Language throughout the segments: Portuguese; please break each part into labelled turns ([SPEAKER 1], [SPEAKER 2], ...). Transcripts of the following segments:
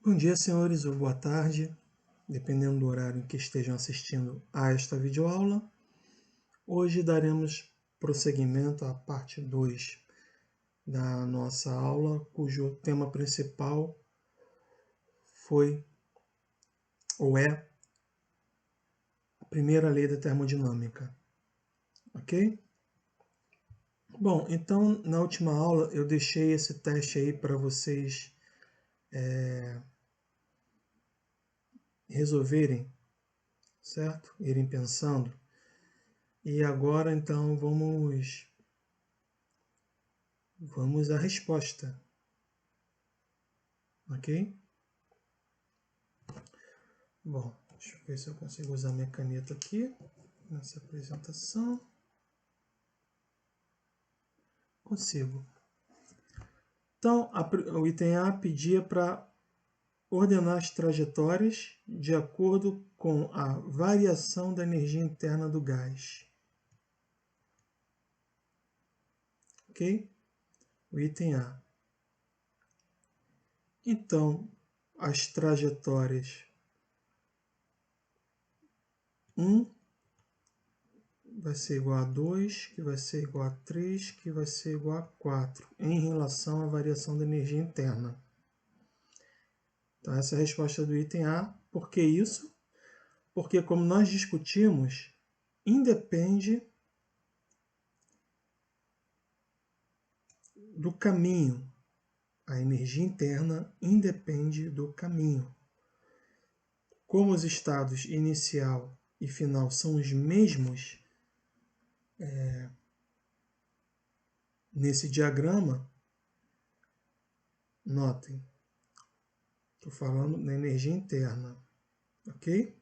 [SPEAKER 1] Bom dia, senhores, ou boa tarde, dependendo do horário em que estejam assistindo a esta videoaula. Hoje daremos prosseguimento à parte 2 da nossa aula, cujo tema principal foi, ou é, a primeira lei da termodinâmica, ok? Bom, então, na última aula eu deixei esse teste aí para vocês resolverem, certo? Irem pensando. E agora, então, vamos à resposta, ok? Bom, deixa eu ver se eu consigo usar minha caneta aqui nessa apresentação. Consigo. Então, o item A pedia para ordenar as trajetórias de acordo com a variação da energia interna do gás. Ok? O item A. Então, as trajetórias 1 vai ser igual a 2, que vai ser igual a 3, que vai ser igual a 4, em relação à variação da energia interna. Então, essa é a resposta do item A. Por que isso? Porque, como nós discutimos, independe do caminho. A energia interna independe do caminho. Como os estados inicial e final são os mesmos nesse diagrama, notem, estou falando da energia interna, ok?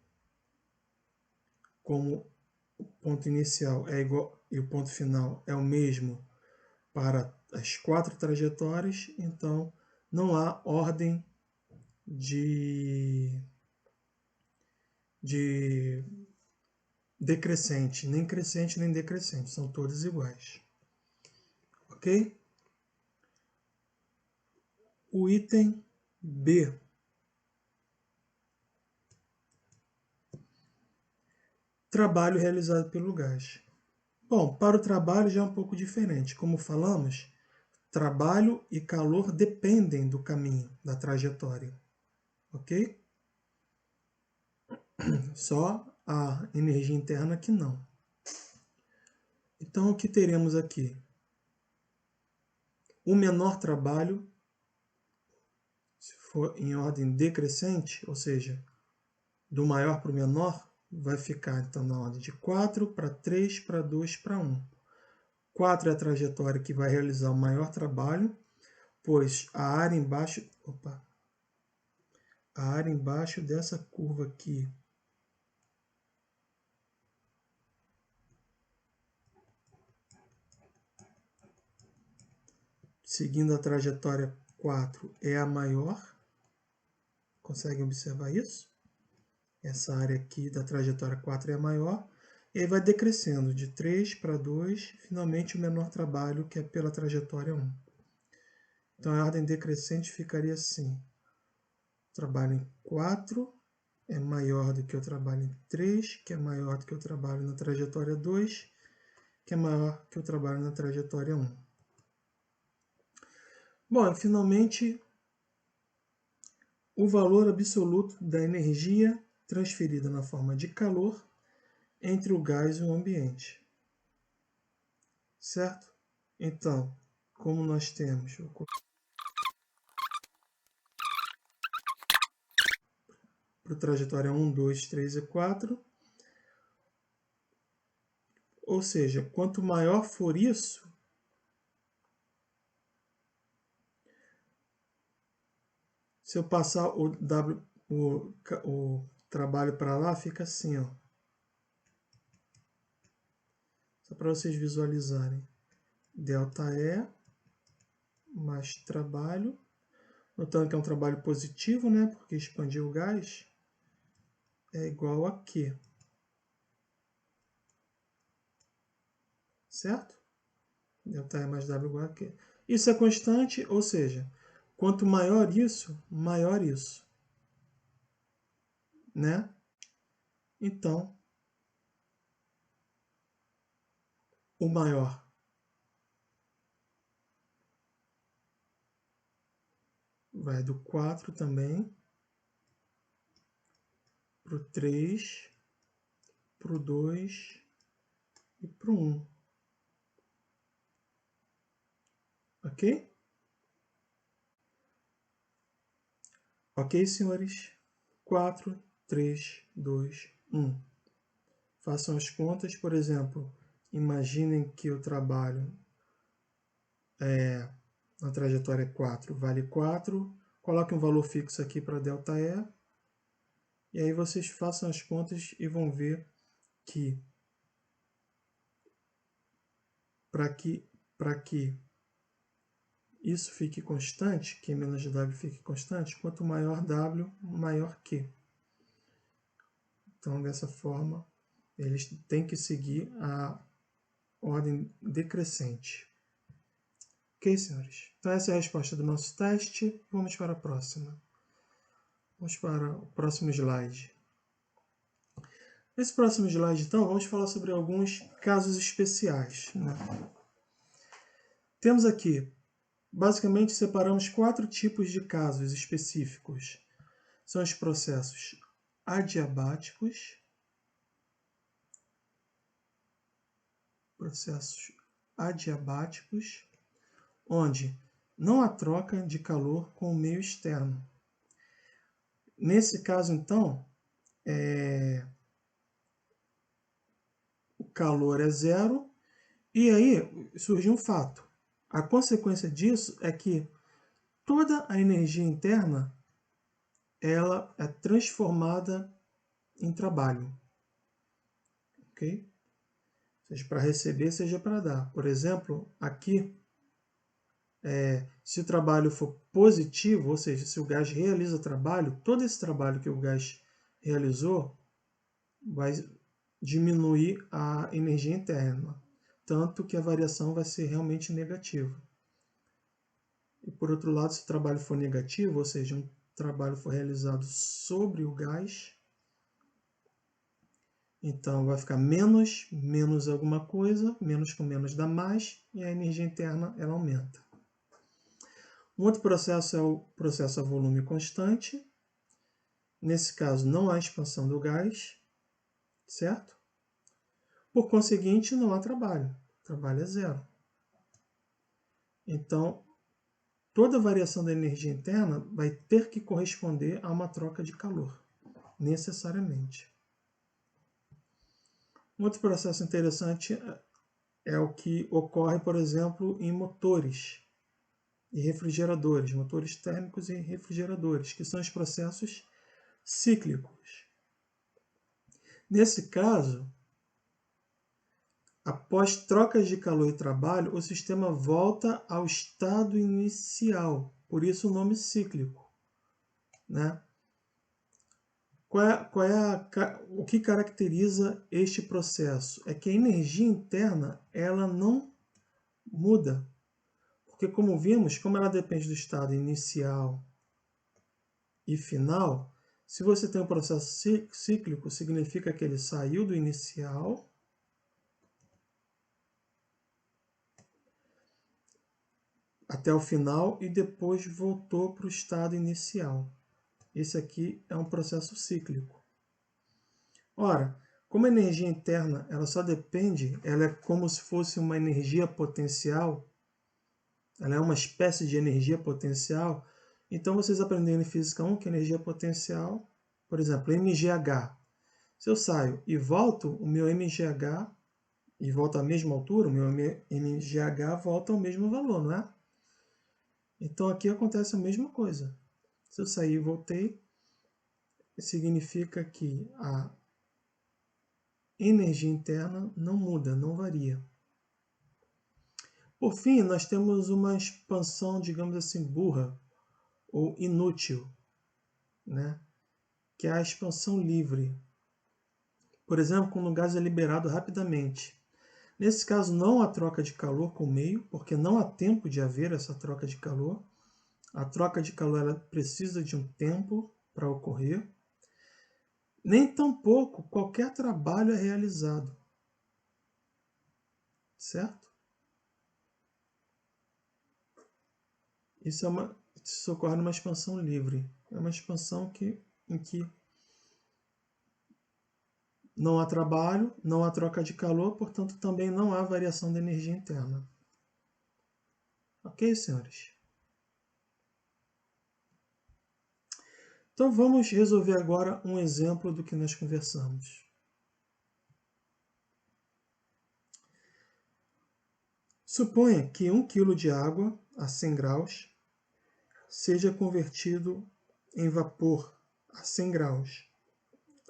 [SPEAKER 1] Como o ponto inicial é igual e o ponto final é o mesmo para as 4 trajetórias, então não há ordem de decrescente, nem crescente nem decrescente, são todas iguais. Ok? O item B. Trabalho realizado pelo gás. Bom, para o trabalho já é um pouco diferente. Como falamos, trabalho e calor dependem do caminho, da trajetória. Ok? Só a energia interna que não. Então, o que teremos aqui? O menor trabalho, se for em ordem decrescente, ou seja, do maior para o menor, vai ficar então na ordem de 4 para 3 para 2 para 1. 4 é a trajetória que vai realizar o maior trabalho, pois a área embaixo dessa curva aqui seguindo a trajetória 4 é a maior. Conseguem observar isso? Essa área aqui da trajetória 4 é a maior. E aí vai decrescendo de 3 para 2, finalmente o menor trabalho, que é pela trajetória 1. Então a ordem decrescente ficaria assim. O trabalho em 4 é maior do que o trabalho em 3, que é maior do que o trabalho na trajetória 2, que é maior que o trabalho na trajetória 1. Bom, e finalmente, o valor absoluto da energia transferida na forma de calor entre o gás e o ambiente. Certo? Então, como nós temos para a trajetória 1, 2, 3 e 4, ou seja, quanto maior for isso, se eu passar o trabalho para lá, fica assim, ó. Só para vocês visualizarem. ΔE mais trabalho. Notando que é um trabalho positivo, né? Porque expandir o gás é igual a Q. Certo? ΔE mais W igual a Q. Isso é constante, ou seja, quanto maior isso, maior isso. né? Então, o maior vai do 4 também para o 3, para o 2 e para o 1. Ok? Ok, senhores? 4, 3, 2, 1. Façam as contas, por exemplo, imaginem que o trabalho na trajetória 4 vale 4, coloquem um valor fixo aqui para ΔE, e aí vocês façam as contas e vão ver que para que isso fique constante, Q menos W fique constante, quanto maior W, maior Q. Então, dessa forma, eles têm que seguir a ordem decrescente. Ok, senhores? Então, essa é a resposta do nosso teste. Vamos para a próxima. Vamos para o próximo slide. Nesse próximo slide, então, vamos falar sobre alguns casos especiais, né? Temos aqui, basicamente, separamos 4 tipos de casos específicos. São os processos adiabáticos, onde não há troca de calor com o meio externo. Nesse caso, então, o calor é zero, e aí surgiu um fato. A consequência disso é que toda a energia interna ela é transformada em trabalho. Ok? Seja para receber, seja para dar. Por exemplo, aqui, se o trabalho for positivo, ou seja, se o gás realiza trabalho, todo esse trabalho que o gás realizou vai diminuir a energia interna, tanto que a variação vai ser realmente negativa. E por outro lado, se o trabalho for negativo, ou seja, um trabalho for realizado sobre o gás, então vai ficar menos alguma coisa, menos com menos dá mais, e a energia interna ela aumenta. Um outro processo é o processo a volume constante. Nesse caso, não há expansão do gás, certo? Por conseguinte, não há trabalho. O trabalho é zero. Então, toda variação da energia interna vai ter que corresponder a uma troca de calor, necessariamente. Um outro processo interessante é o que ocorre, por exemplo, em motores e refrigeradores, motores térmicos e refrigeradores, que são os processos cíclicos. Nesse caso, após trocas de calor e trabalho, o sistema volta ao estado inicial, por isso o nome cíclico, né? O que caracteriza este processo? É que a energia interna ela não muda, porque como vimos, como ela depende do estado inicial e final, se você tem um processo cíclico, significa que ele saiu do inicial até o final e depois voltou para o estado inicial. Esse aqui é um processo cíclico. Ora, como a energia interna ela só depende, ela é como se fosse uma energia potencial, ela é uma espécie de energia potencial. Então vocês aprenderam em Física 1 que energia potencial, por exemplo, mgh. Se eu saio e volto, o meu mgh, e volta à mesma altura, o meu mgh volta ao mesmo valor, não é? Então aqui acontece a mesma coisa. Se eu sair e voltei, significa que a energia interna não muda, não varia. Por fim, nós temos uma expansão, digamos assim, burra ou inútil, né? Que é a expansão livre. Por exemplo, quando o gás é liberado rapidamente. Nesse caso, não há troca de calor com o meio, porque não há tempo de haver essa troca de calor. A troca de calor ela precisa de um tempo para ocorrer. nem tampouco qualquer trabalho é realizado. Certo? Isso ocorre numa expansão livre. É uma expansão em que não há trabalho, não há troca de calor, portanto também não há variação de energia interna. Ok, senhores? Então vamos resolver agora um exemplo do que nós conversamos. Suponha que 1 kg de água a 100 graus seja convertido em vapor a 100 graus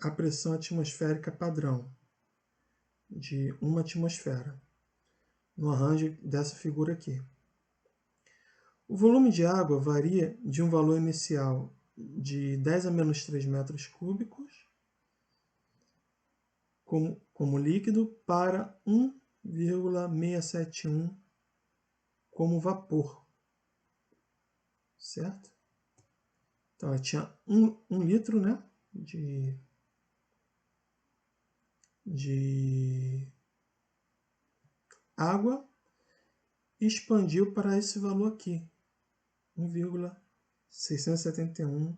[SPEAKER 1] a pressão atmosférica padrão de 1 atmosfera, no arranjo dessa figura aqui. O volume de água varia de um valor inicial de 10 a menos 3 metros cúbicos como líquido para 1,671 como vapor, certo? Então, eu tinha 1 litro, né, de água e expandiu para esse valor aqui, 1,671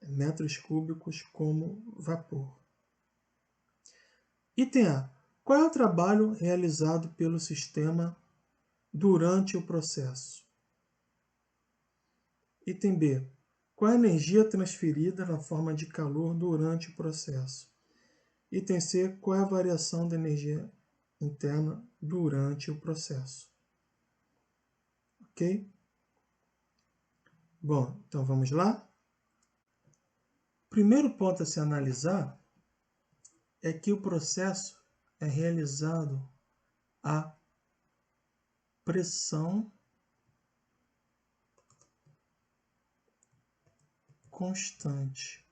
[SPEAKER 1] metros cúbicos como vapor. Item A. Qual é o trabalho realizado pelo sistema durante o processo? Item B. Qual é a energia transferida na forma de calor durante o processo? Item C. Qual é a variação da energia interna durante o processo? Ok? Bom, então vamos lá? O primeiro ponto a se analisar é que o processo é realizado a pressão constante.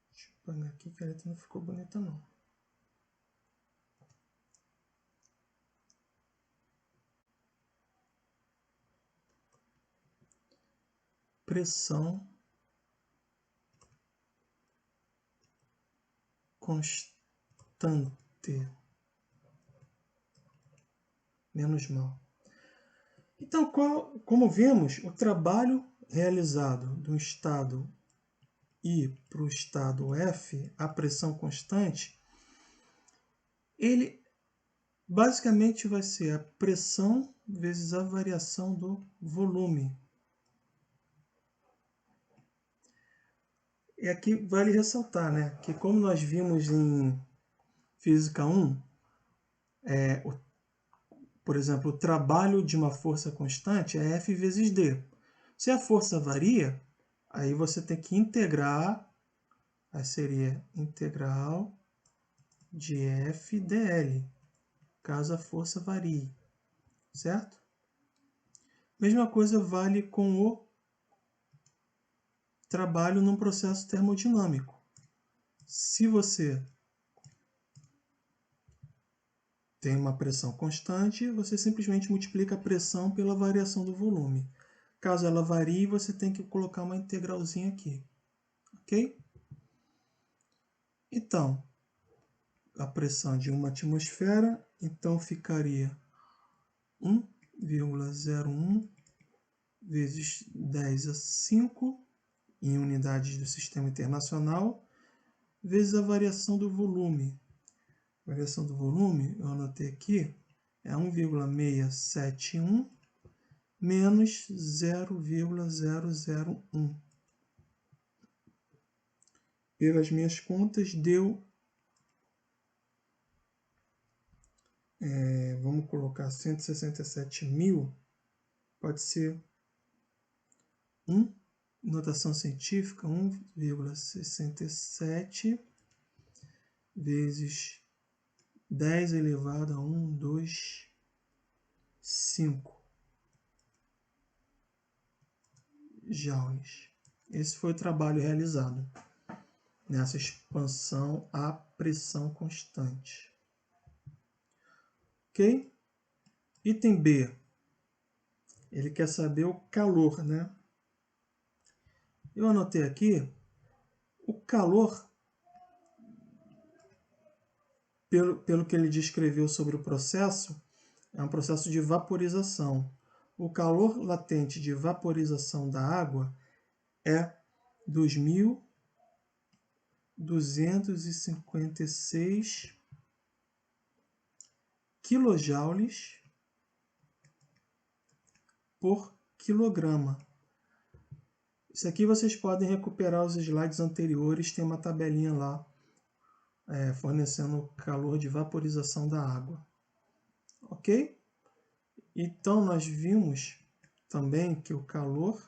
[SPEAKER 1] Deixa eu apagar aqui que a letra não ficou bonita não. Pressão constante. Menos mal. Então, como vemos, o trabalho realizado do estado I para o estado F, a pressão constante, ele basicamente vai ser a pressão vezes a variação do volume. E aqui vale ressaltar, né, que como nós vimos em Física 1, por exemplo, o trabalho de uma força constante é F vezes D. Se a força varia, aí você tem que integrar, aí seria integral de F dl, caso a força varie, certo? Mesma coisa vale com o trabalho num processo termodinâmico. Se você tem uma pressão constante, você simplesmente multiplica a pressão pela variação do volume. Caso ela varie, você tem que colocar uma integralzinha aqui, ok? Então, a pressão de 1 atmosfera, então ficaria 1,01 vezes 10 a 5 em unidades do sistema internacional, vezes a variação do volume. A variação do volume, eu anotei aqui, é 1,671 menos 0,001. Pelas minhas contas, deu, vamos colocar 167 mil, pode ser notação científica, 1,67 vezes 10 elevado a 1, 2, 5 joules. Esse foi o trabalho realizado nessa expansão a pressão constante. Ok? Item B. Ele quer saber o calor, né? Eu anotei aqui, o calor, pelo que ele descreveu sobre o processo, é um processo de vaporização. O calor latente de vaporização da água é 2.256 quilojoules por quilograma. Isso aqui vocês podem recuperar os slides anteriores, tem uma tabelinha lá fornecendo o calor de vaporização da água. Ok? Então, nós vimos também que o calor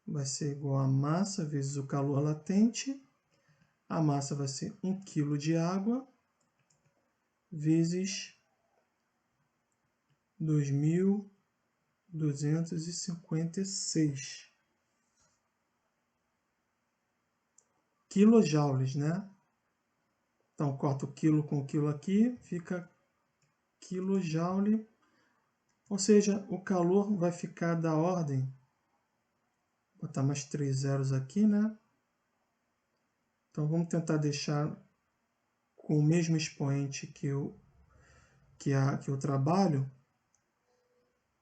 [SPEAKER 1] vai ser igual a massa vezes o calor latente. A massa vai ser 1 kg de água vezes 2.256 quilojoules, né? Então, corta o quilo com o quilo aqui, fica quilojoule. Ou seja, o calor vai ficar da ordem, vou botar mais 3 zeros aqui, né? Então, vamos tentar deixar com o mesmo expoente que eu trabalho.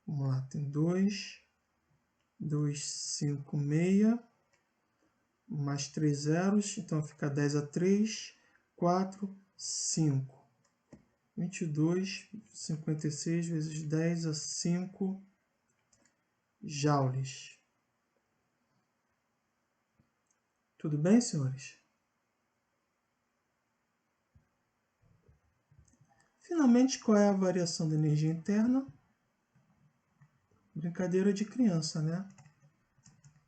[SPEAKER 1] Vamos lá, tem 256, mais 3 zeros, então fica 10 a 3, 4, 5. 22,56 vezes 10 a 5 joules. Tudo bem, senhores? Finalmente, qual é a variação da energia interna? Brincadeira de criança, né?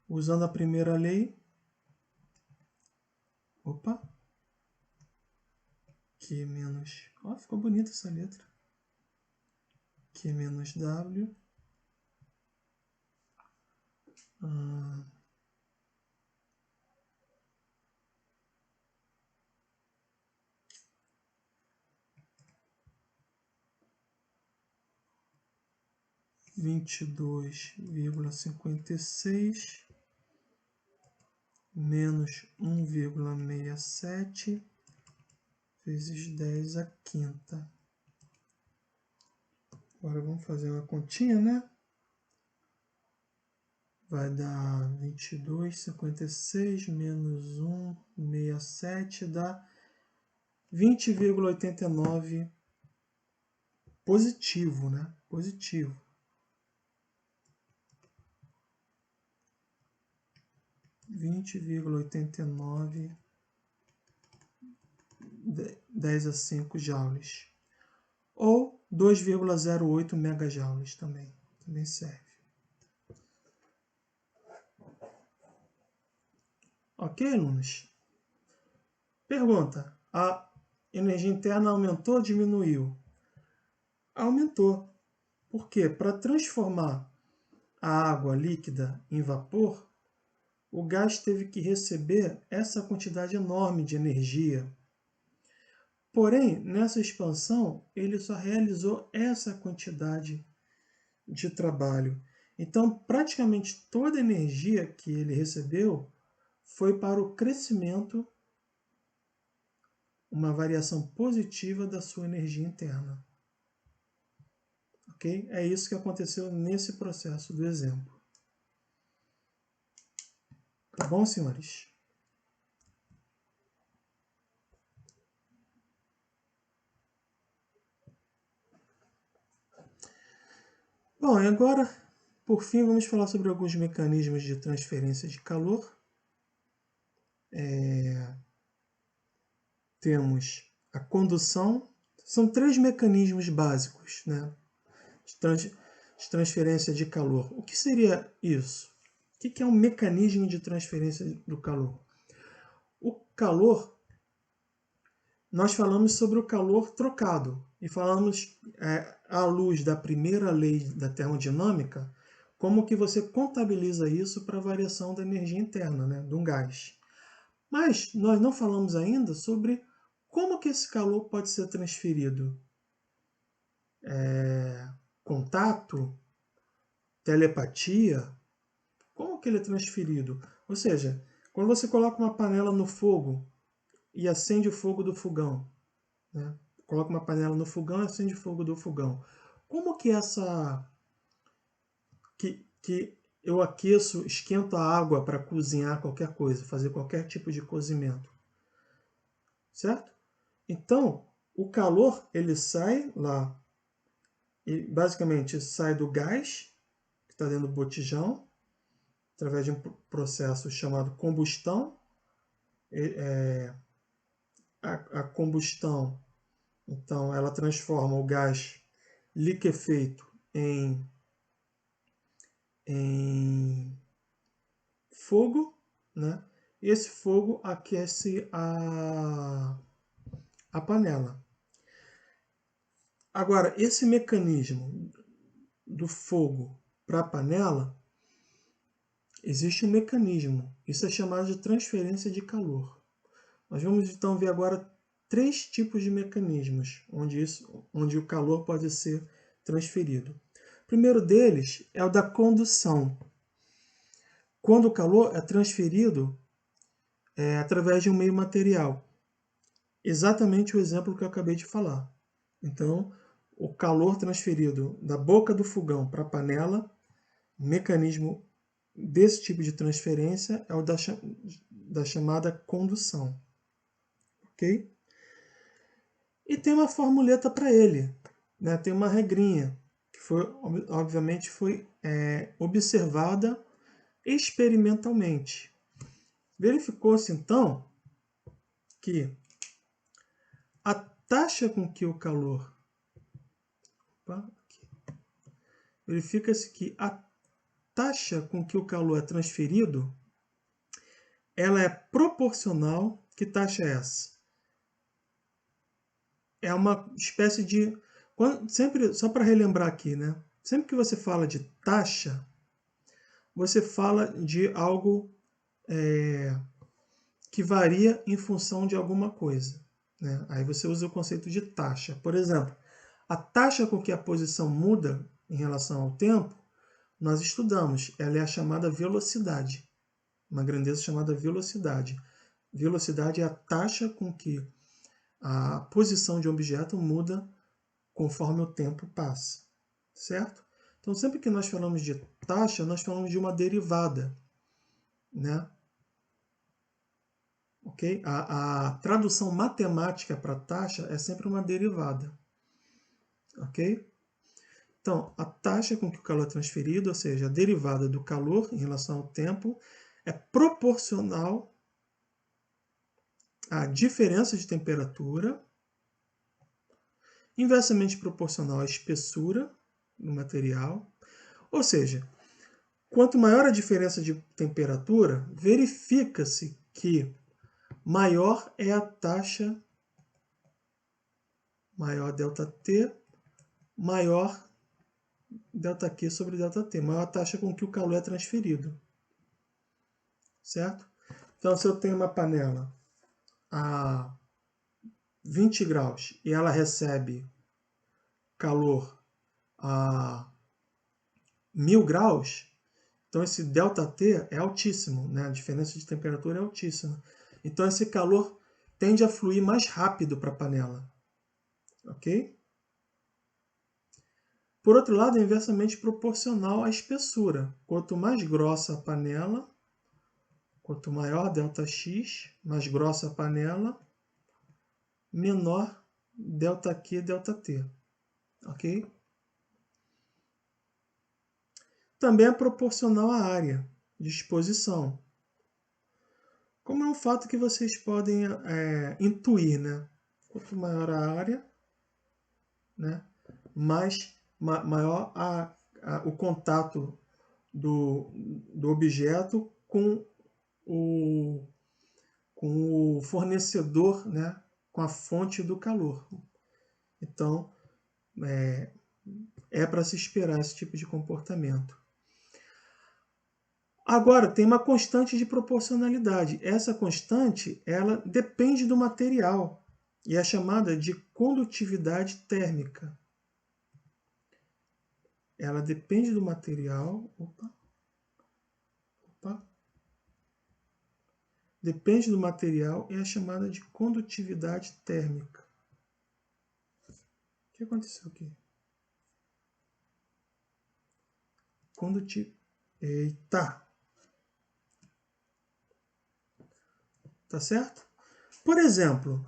[SPEAKER 1] Usando a primeira lei. Opa! Q menos... Ó, ficou bonita essa letra. Q menos W. 22,56 menos 1,67 vezes 10 a quinta. Agora vamos fazer uma continha, né? Vai dar 22,56 menos 1,67 dá 20,89 positivo, né? Positivo. 20,89 10 a 5 joules. Ou 2,08 megajoules também serve. Ok, alunos? Pergunta: a energia interna aumentou ou diminuiu? Aumentou. Por quê? Para transformar a água líquida em vapor, o gás teve que receber essa quantidade enorme de energia. Porém, nessa expansão, ele só realizou essa quantidade de trabalho. Então, praticamente toda a energia que ele recebeu foi para o crescimento, uma variação positiva da sua energia interna. Ok? É isso que aconteceu nesse processo do exemplo. Tá bom, senhores? Bom, e agora, por fim, vamos falar sobre alguns mecanismos de transferência de calor. Temos a condução. São 3 mecanismos básicos, né, de transferência de calor. O que seria isso? O que é um mecanismo de transferência do calor? O calor, nós falamos sobre o calor trocado e falamos, à luz da primeira lei da termodinâmica, como que você contabiliza isso para a variação da energia interna, né, de um gás. Mas nós não falamos ainda sobre como que esse calor pode ser transferido. Contato, telepatia, como que ele é transferido? Ou seja, quando você coloca uma panela no fogo e acende o fogo do fogão, né? Coloca uma panela no fogão e acende o fogo do fogão. Como que que eu aqueço, esquento a água para cozinhar qualquer coisa, fazer qualquer tipo de cozimento, certo? Então, o calor ele sai lá e basicamente sai do gás que está dentro do botijão através de um processo chamado combustão. A combustão, então, ela transforma o gás liquefeito em fogo, né? E esse fogo aquece a panela. Agora, esse mecanismo do fogo para a panela, existe um mecanismo. Isso é chamado de transferência de calor. Nós vamos então ver agora 3 tipos de mecanismos onde o calor pode ser transferido. O primeiro deles é o da condução. Quando o calor é transferido através de um meio material. Exatamente o exemplo que eu acabei de falar. Então, o calor transferido da boca do fogão para a panela, o mecanismo desse tipo de transferência é o da chamada condução. Ok? E tem uma formuleta para ele, né? Tem uma regrinha, que obviamente foi observada experimentalmente. Verificou-se, então, que a taxa com que o calor... Verifica-se que a taxa com que o calor é transferido, ela é proporcional... Que taxa é essa? É uma espécie de... Sempre, só para relembrar aqui, né? Sempre que você fala de taxa, você fala de algo que varia em função de alguma coisa, né? Aí você usa o conceito de taxa. Por exemplo, a taxa com que a posição muda em relação ao tempo, nós estudamos. Ela é a chamada velocidade. Uma grandeza chamada velocidade. Velocidade é a taxa com que a posição de um objeto muda conforme o tempo passa, certo? Então, sempre que nós falamos de taxa, nós falamos de uma derivada, né? Ok? A tradução matemática para taxa é sempre uma derivada, ok? Então, a taxa com que o calor é transferido, ou seja, a derivada do calor em relação ao tempo, é proporcional à diferença de temperatura, inversamente proporcional à espessura do material. Ou seja, quanto maior a diferença de temperatura, verifica-se que maior é a taxa, maior ΔT, maior ΔQ sobre ΔT, maior a taxa com que o calor é transferido. Certo? Então, se eu tenho uma panela a 20 graus e ela recebe calor a 1000 graus, então esse ΔT é altíssimo, né? A diferença de temperatura é altíssima. Então esse calor tende a fluir mais rápido para a panela. Ok? Por outro lado, é inversamente proporcional à espessura. Quanto mais grossa a panela, quanto maior ΔX, mais grossa a panela, menor ΔQ, ΔT. Ok? Também é proporcional à área de exposição. Como é um fato que vocês podem intuir, né? Quanto maior a área, né? Maior o contato do objeto com o fornecedor, né? Com a fonte do calor. Então, é para se esperar esse tipo de comportamento. Agora, tem uma constante de proporcionalidade. Essa constante, ela depende do material e é chamada de condutividade térmica. ela depende do material. Depende do material e é chamada de condutividade térmica. O que aconteceu aqui? Eita! Tá certo? Por exemplo,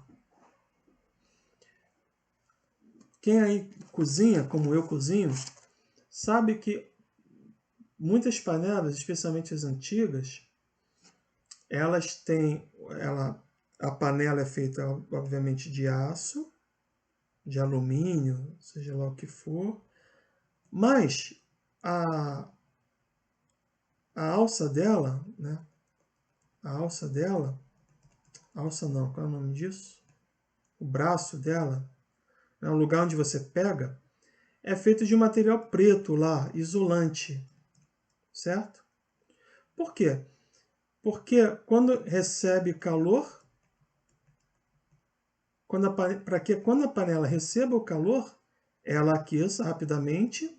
[SPEAKER 1] quem aí cozinha, como eu cozinho, sabe que muitas panelas, especialmente as antigas, elas têm, a panela é feita, obviamente, de aço, de alumínio, seja lá o que for, mas a alça dela, né? A alça dela, alça não, qual é o nome disso? O braço dela, né? O lugar onde você pega, é feito de um material preto lá, isolante, certo? Por quê? Porque quando recebe calor, para que quando a panela receba o calor, ela aqueça rapidamente,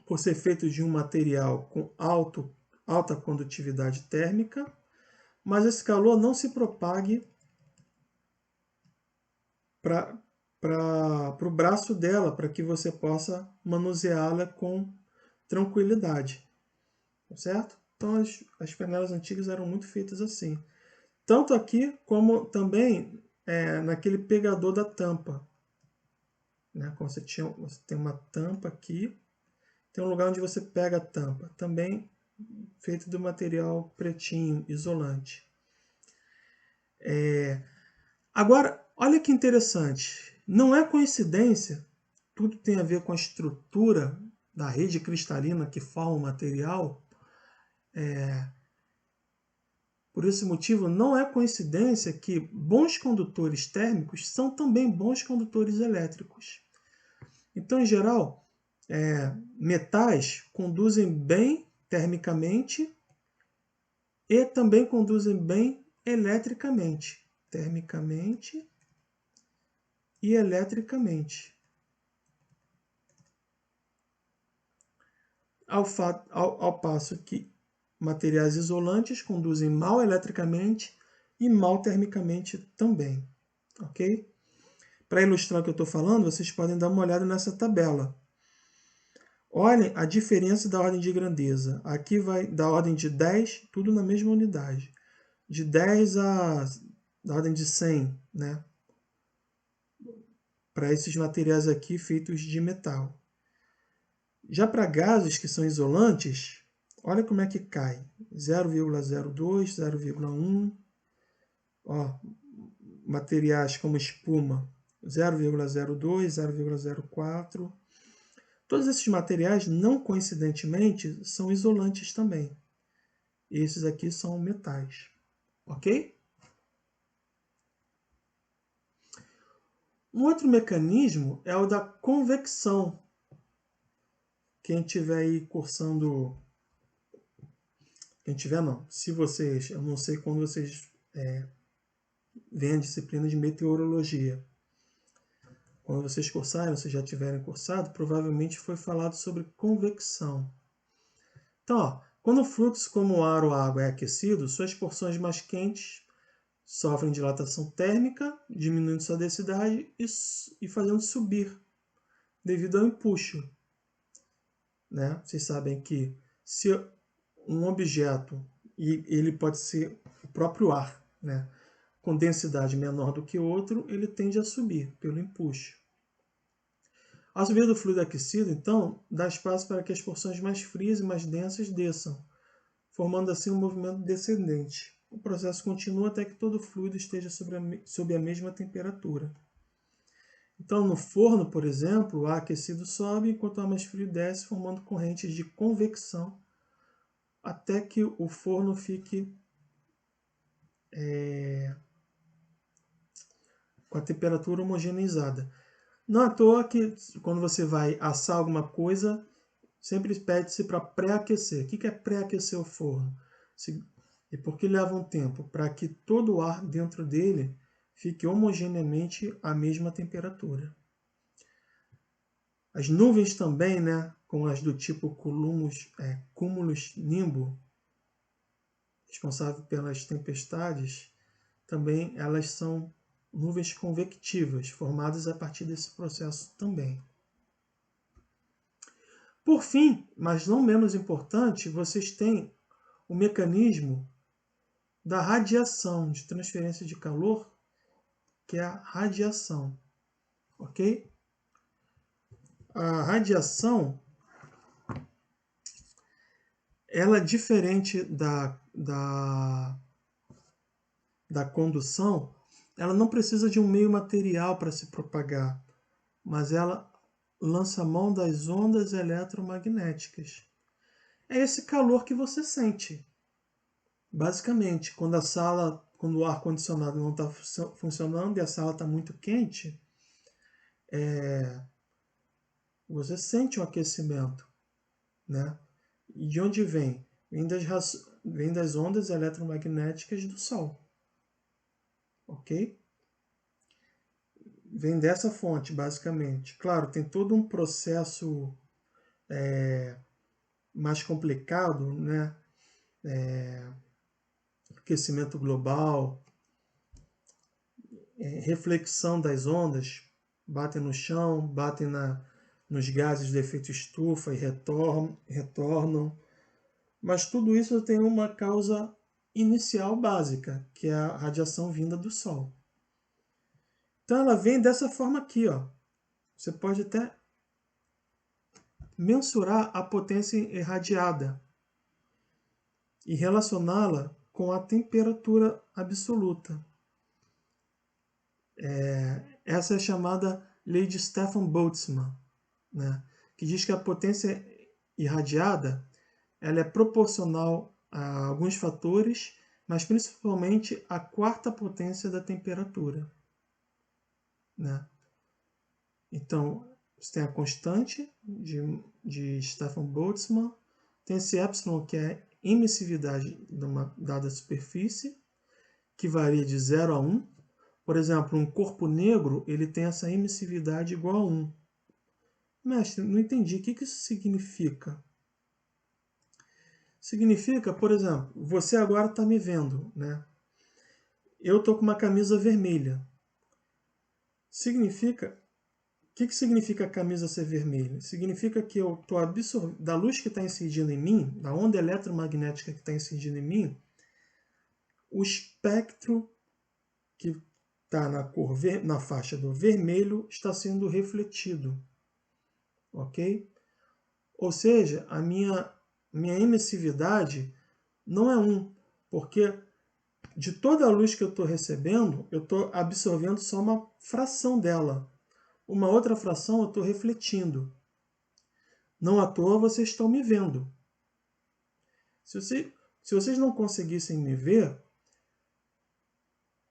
[SPEAKER 1] por ser feito de um material com alta condutividade térmica, mas esse calor não se propague para o braço dela, para que você possa manuseá-la com tranquilidade, certo? Então as panelas antigas eram muito feitas assim. Tanto aqui como também naquele pegador da tampa. Né? Como você tem uma tampa aqui, tem um lugar onde você pega a tampa, também feito do material pretinho, isolante. Agora, olha que interessante, não é coincidência, tudo tem a ver com a estrutura da rede cristalina que forma o material. Por esse motivo, não é coincidência que bons condutores térmicos são também bons condutores elétricos. Então, em geral, metais conduzem bem termicamente e também conduzem bem eletricamente. Termicamente e eletricamente. Ao passo que materiais isolantes conduzem mal eletricamente e mal termicamente também. Ok? Para ilustrar o que eu estou falando, vocês podem dar uma olhada nessa tabela. Olhem a diferença da ordem de grandeza. Aqui vai da ordem de 10, tudo na mesma unidade. De 10 da ordem de 100, né? Para esses materiais aqui feitos de metal. Já para gases que são isolantes, olha como é que cai. 0,02, 0,1. Ó, materiais como espuma, 0,02, 0,04. Todos esses materiais, não coincidentemente, são isolantes também. Esses aqui são metais. Ok? Um outro mecanismo é o da convecção. Quem tiver aí cursando... Quem tiver não. Se vocês... Eu não sei quando vocês veem a disciplina de meteorologia. Quando vocês cursarem, se já tiverem cursado, provavelmente foi falado sobre convecção. Então, ó, quando o fluxo como o ar ou água é aquecido, suas porções mais quentes sofrem dilatação térmica, diminuindo sua densidade e fazendo subir, devido ao empuxo. Né? Vocês sabem que se um objeto, e ele pode ser o próprio ar, né? Com densidade menor do que outro, ele tende a subir pelo empuxo. Ao subir do fluido aquecido, então, dá espaço para que as porções mais frias e mais densas desçam, formando assim um movimento descendente. O processo continua até que todo o fluido esteja sob a mesma temperatura. Então, no forno, por exemplo, o ar aquecido sobe enquanto o ar mais frio desce, formando correntes de convecção até que o forno fique com a temperatura homogeneizada. Não é à toa que quando você vai assar alguma coisa, sempre pede-se para pré-aquecer. O que é pré-aquecer o forno? E por que leva um tempo? Para que todo o ar dentro dele fique homogeneamente à mesma temperatura. As nuvens também, né, como as do tipo cumulus-nimbo, responsável pelas tempestades, também elas são nuvens convectivas, formadas a partir desse processo também. Por fim, mas não menos importante, vocês têm o mecanismo da radiação, de transferência de calor, que é a radiação, ok? A radiação, ela é diferente da condução, ela não precisa de um meio material para se propagar, mas ela lança mão das ondas eletromagnéticas. É esse calor que você sente. Basicamente, quando o ar-condicionado não está funcionando e a sala está muito quente, você sente um aquecimento, né? E de onde vem? Vem das ondas eletromagnéticas do Sol, ok? Vem dessa fonte, basicamente. Claro, tem todo um processo mais complicado, né? Aquecimento global, reflexão das ondas, batem no chão, batem nos gases do efeito estufa e retornam. Mas tudo isso tem uma causa inicial básica, que é a radiação vinda do Sol. Então ela vem dessa forma aqui, ó. Você pode até mensurar a potência irradiada e relacioná-la com a temperatura absoluta. Essa é a chamada lei de Stefan Boltzmann, né? Que diz que a potência irradiada ela é proporcional a alguns fatores, mas principalmente à quarta potência da temperatura, né? Então, você tem a constante de Stefan Boltzmann, tem esse epsilon, que é a emissividade de uma dada superfície, que varia de 0 a 1. Por exemplo, um corpo negro ele tem essa emissividade igual a 1. Mestre, não entendi. O que isso significa? Significa, por exemplo, você agora está me vendo, né? Eu estou com uma camisa vermelha. Significa... O que significa a camisa ser vermelha? Significa que eu estou absorvendo da luz que está incidindo em mim, da onda eletromagnética que está incidindo em mim, o espectro que está na faixa do vermelho está sendo refletido, ok? Ou seja, a minha emissividade não é 1, porque de toda a luz que eu estou recebendo, eu estou absorvendo só uma fração dela. Uma outra fração eu estou refletindo. Não à toa vocês estão me vendo. Se vocês não conseguissem me ver,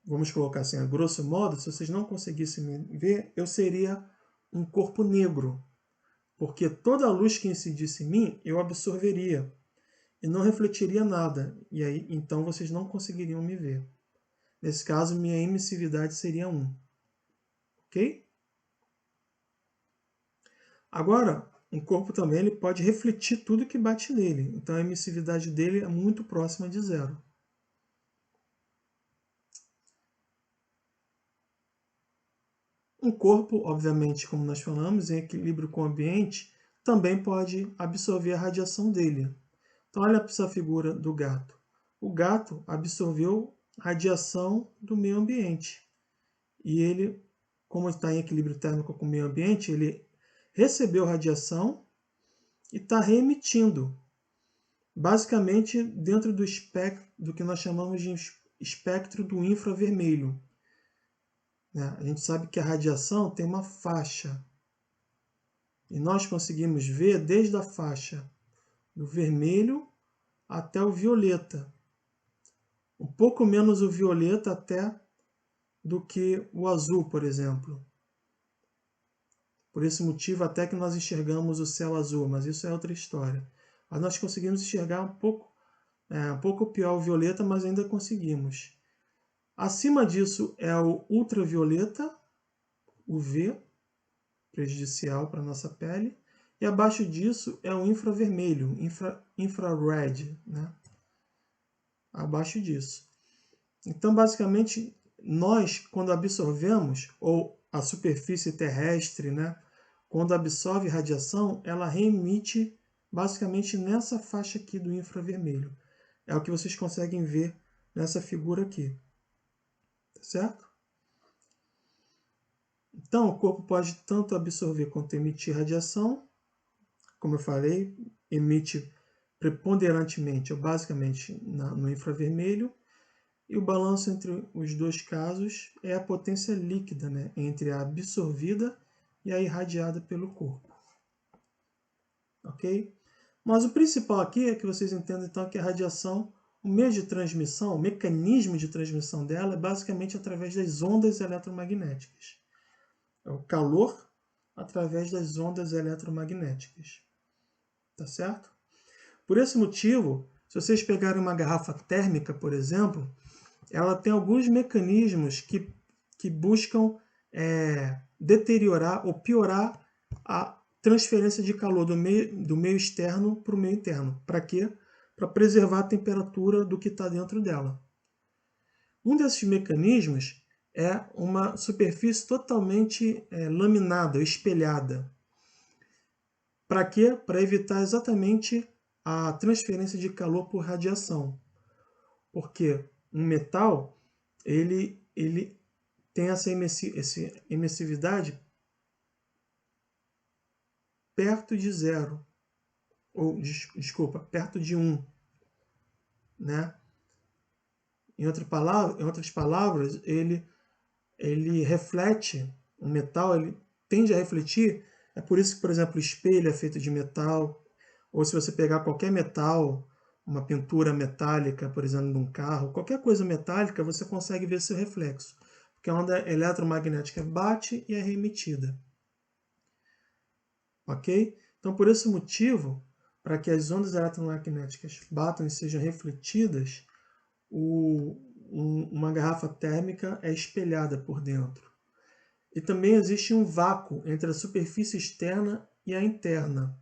[SPEAKER 1] vamos colocar assim, a grosso modo, se vocês não conseguissem me ver, eu seria um corpo negro. Porque toda a luz que incidisse em mim, eu absorveria. E não refletiria nada. E aí, então, vocês não conseguiriam me ver. Nesse caso, minha emissividade seria 1. Ok? Agora, um corpo também ele pode refletir tudo que bate nele. Então, a emissividade dele é muito próxima de 0. Um corpo, obviamente, como nós falamos, em equilíbrio com o ambiente, também pode absorver a radiação dele. Então, olha para essa figura do gato. O gato absorveu radiação do meio ambiente. E ele, como está em equilíbrio térmico com o meio ambiente, ele recebeu radiação e está reemitindo. Basicamente, dentro do espectro, do que nós chamamos de espectro do infravermelho. A gente sabe que a radiação tem uma faixa. E nós conseguimos ver desde a faixa do vermelho até o violeta. Um pouco menos o violeta até do que o azul, por exemplo. Por esse motivo até que nós enxergamos o céu azul, mas isso é outra história. Mas nós conseguimos enxergar um pouco pior o violeta, mas ainda conseguimos. Acima disso é o ultravioleta, o V, prejudicial para a nossa pele. E abaixo disso é o infravermelho, infrared, né? Abaixo disso. Então, basicamente, nós, quando absorvemos, ou a superfície terrestre, né, quando absorve radiação, ela reemite basicamente nessa faixa aqui do infravermelho. É o que vocês conseguem ver nessa figura aqui. Tá certo? Então, o corpo pode tanto absorver quanto emitir radiação. Como eu falei, emite preponderantemente ou basicamente no infravermelho. E o balanço entre os dois casos é a potência líquida, né, entre a absorvida e a irradiada pelo corpo. Ok? Mas o principal aqui é que vocês entendam então que a radiação, o meio de transmissão, o mecanismo de transmissão dela é basicamente através das ondas eletromagnéticas. É o calor através das ondas eletromagnéticas. Tá certo? Por esse motivo, se vocês pegarem uma garrafa térmica, por exemplo, ela tem alguns mecanismos que buscam deteriorar ou piorar a transferência de calor do meio externo para o meio interno. Para quê? Para preservar a temperatura do que está dentro dela. Um desses mecanismos é uma superfície totalmente laminada, espelhada. Para quê? Para evitar exatamente a transferência de calor por radiação. Porque um metal, ele tem essa emissividade perto de zero, ou desculpa, perto de 1, né? Em outras palavras, ele reflete, o metal ele tende a refletir. É por isso que, por exemplo, o espelho é feito de metal, ou se você pegar qualquer metal, uma pintura metálica, por exemplo, de um carro, qualquer coisa metálica, você consegue ver seu reflexo, porque a onda eletromagnética bate e é reemitida. Ok? Então, por esse motivo, para que as ondas eletromagnéticas batam e sejam refletidas, uma garrafa térmica é espelhada por dentro. E também existe um vácuo entre a superfície externa e a interna.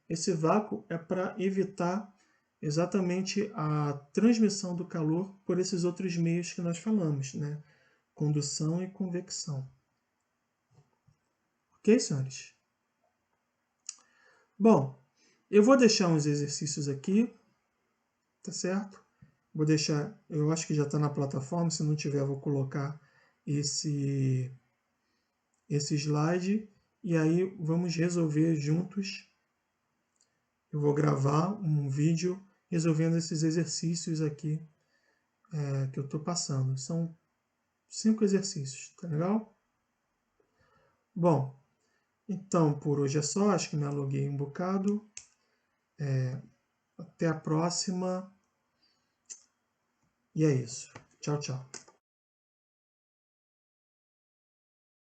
[SPEAKER 1] Esse vácuo é para evitar exatamente a transmissão do calor por esses outros meios que nós falamos, né? Condução e convecção. Ok, senhores? Bom, eu vou deixar uns exercícios aqui, tá certo? Vou deixar, eu acho que já está na plataforma, se não tiver, eu vou colocar esse slide e aí vamos resolver juntos. Eu vou gravar um vídeo resolvendo esses exercícios aqui que eu estou passando. São 5 exercícios, tá legal? Bom, então por hoje é só, acho que me aluguei um bocado. Até a próxima. E é isso. Tchau, tchau.